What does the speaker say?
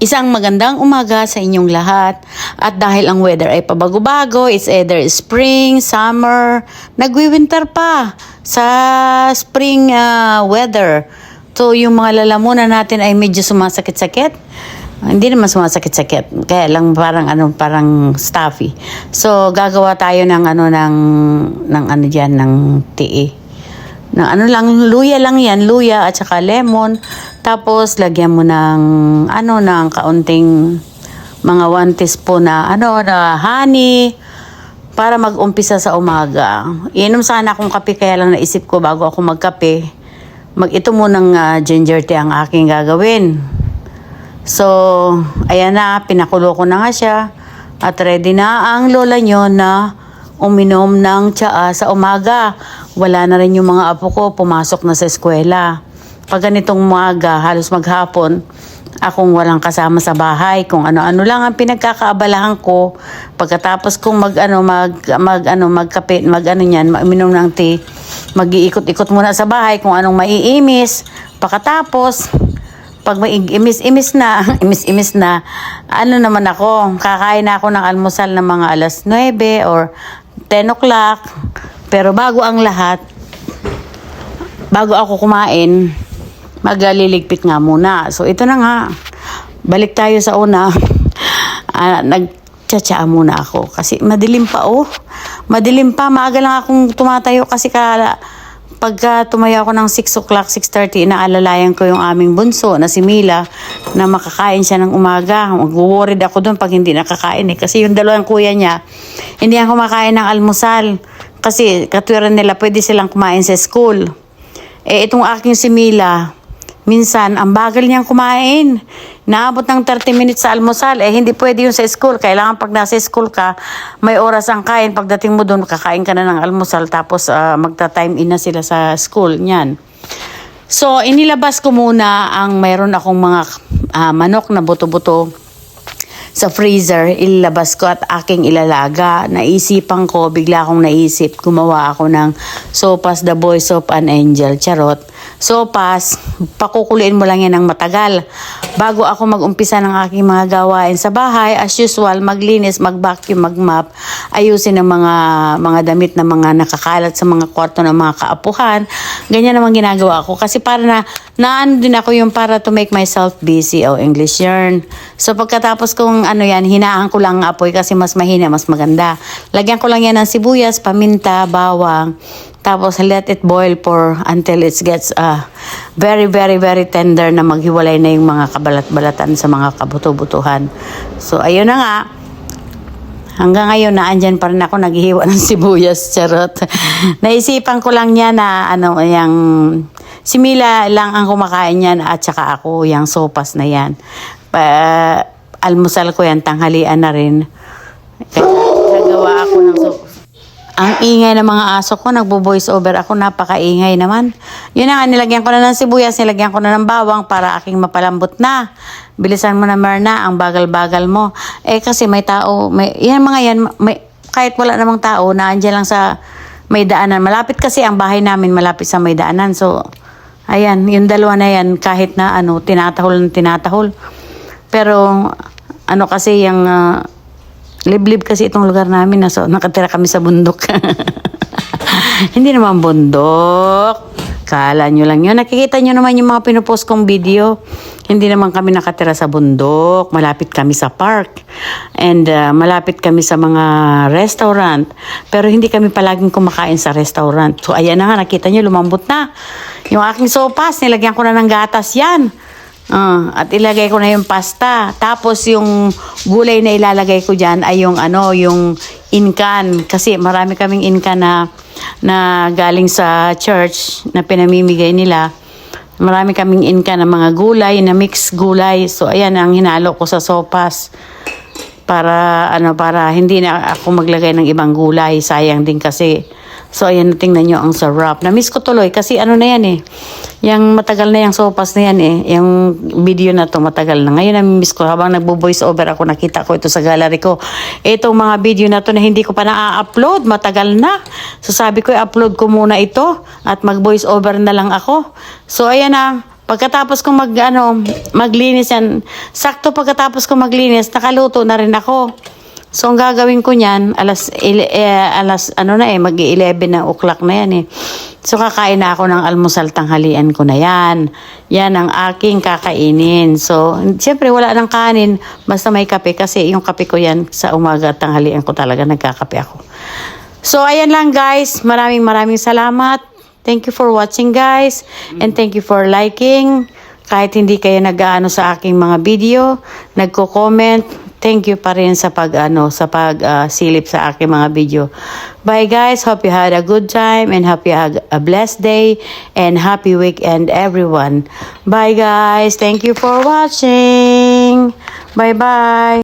Isang magandang umaga sa inyong lahat. At dahil ang weather ay pabago-bago, it's either spring, summer, nagwi-winter pa sa spring weather. So yung mga lalamunan natin ay medyo sumasakit-sakit. Hindi naman sumasakit-sakit, kaya lang parang stuffy. So gagawa tayo ng tea. Luya lang yan, luya at saka lemon. Tapos lagyan mo ng kaunting mga 1 teaspoon na honey para mag-umpisa sa umaga. Inom sana akong kape, kaya lang naisip ko bago ako magkape, ito munang ginger tea ang aking gagawin. So, ayan na, pinakulo ko na nga siya at ready na ang lola nyo na uminom ng tsaa sa umaga. Wala na rin yung mga apo ko, pumasok na sa eskwela. Pag ganitong umaga, halos maghapon, akong walang kasama sa bahay. Kung ano-ano lang ang pinagkakaabalahan ko. Pagkatapos kong magkape, uminom ng tea, mag-iikot-ikot muna sa bahay kung anong maiimis. Pagkatapos, pag may imis-imis na, naman ako, kakain na ako ng almusal ng mga alas 9 or 10 o'clock. Pero bago ako kumain, magliligpit nga muna. So ito na nga, balik tayo sa una. Nagtsatsaa muna ako kasi madilim pa. Madilim pa, maaga lang akong tumatayo kasi pagka tumayo ako ng 6 o'clock, 6:30, inaalalayan ko yung aming bunso na si Mila na makakain siya ng umaga. Mag-worried ako doon pag hindi nakakain kasi yung dalawang kuya niya, hindi ang kumakain ng almusal. Kasi katwiran nila, pwede silang kumain sa school. Itong aking si Mila, minsan, ang bagal niyang kumain. Naabot ng 30 minutes sa almusal. Hindi pwede yun sa school. Kailangan pag nasa school ka, may oras ang kain. Pagdating mo doon, kakain ka na ng almusal. Tapos magta-time in na sila sa school. Yan. So, inilabas ko muna mayroon akong mga manok na buto-buto sa freezer. Ilabas ko at aking ilalaga. Naisipan ko, bigla akong naisip, gumawa ako ng sopas, the boy soap and angel. Charot. Sopas, pakukuliin mo lang yan ng matagal. Bago ako mag-umpisa ng aking mga gawain sa bahay, as usual, maglinis, mag-vacuum, mag-mop, ayusin ang mga damit na mga nakakalat sa mga kwarto ng mga kaapuhan. Ganyan naman ginagawa ko. Kasi para din ako yung para to make myself busy o English yarn. So pagkatapos kong hinaan ko lang ang apoy kasi mas mahina, mas maganda. Lagyan ko lang yan ng sibuyas, paminta, bawang. Tapos let it boil until it gets very, very, very tender na maghiwalay na yung mga kabalat-balatan sa mga kabuto-butuhan. So ayun na nga. Hanggang ngayon naandyan pa rin ako naghihiwa ng sibuyas. Charot. Naisipan ko lang niya na si Mila lang ang kumakain yan at saka ako yung sopas na yan. Almusal ko yan, tanghalian na rin. Kaya nagawa ako ng sopas. Ang ingay ng mga aso ko, nagbo-voice over ako, napakaingay naman. Yun na nga, nilagyan ko na ng sibuyas, nilagyan ko na ng bawang para aking mapalambot na. Bilisan mo na, Marna, ang bagal-bagal mo. Kasi may tao, kahit wala namang tao, naandyan lang sa may daanan. Malapit kasi ang bahay namin, malapit sa may daanan. So, ayan, yung dalawa na yan, kahit na tinatahol. Pero, kasi yung liblib kasi itong lugar namin. So, nakatira kami sa bundok. Hindi naman bundok. Kala nyo lang yun. Nakikita nyo naman yung mga pinupost kong video. Hindi naman kami nakatira sa bundok. Malapit kami sa park. And malapit kami sa mga restaurant. Pero hindi kami palaging kumakain sa restaurant. So, ayan na nga. Nakita nyo, lumambot na. Yung aking sopas, nilagyan ko na ng gatas yan. At ilagay ko na yung pasta. Tapos yung gulay na ilalagay ko dyan ay yung inkan. Kasi marami kaming inkan na galing sa church na pinamimigay nila. Marami kaming inkan na mga gulay, na mixed gulay. So ayan ang hinalo ko sa sopas. Para hindi na ako maglagay ng ibang gulay. Sayang din kasi. So ayan, tingnan nyo ang sarap. Na-miss ko tuloy kasi na yan Yung matagal na yung sopas na yan Yung video na to matagal na. Ngayon na-miss ko habang nagbo-voice over ako, nakita ko ito sa gallery ko. Itong mga video na to na hindi ko pa na-upload, matagal na. So sabi ko, i-upload ko muna ito at mag-voice over na lang ako. So ayan na. Pagkatapos kong maglinis yan, sakto pagkatapos kong maglinis, nakaluto na rin ako. So, ang gagawin ko niyan, mag-11 na o'clock na yan eh. So, kakain na ako ng almusal, tanghalian ko na yan. Yan ang aking kakainin. So, siyempre wala ng kanin, basta may kape kasi yung kape ko yan sa umaga at tanghalian ko talaga nagkakape ako. So, ayan lang guys. Maraming salamat. Thank you for watching guys. And thank you for liking. Kahit hindi kayo nag-aano sa aking mga video, nagko-comment. Thank you pa rin sa silip sa aking mga video. Bye guys. Hope you had a good time and hope you had a blessed day and happy weekend everyone. Bye guys. Thank you for watching. Bye bye.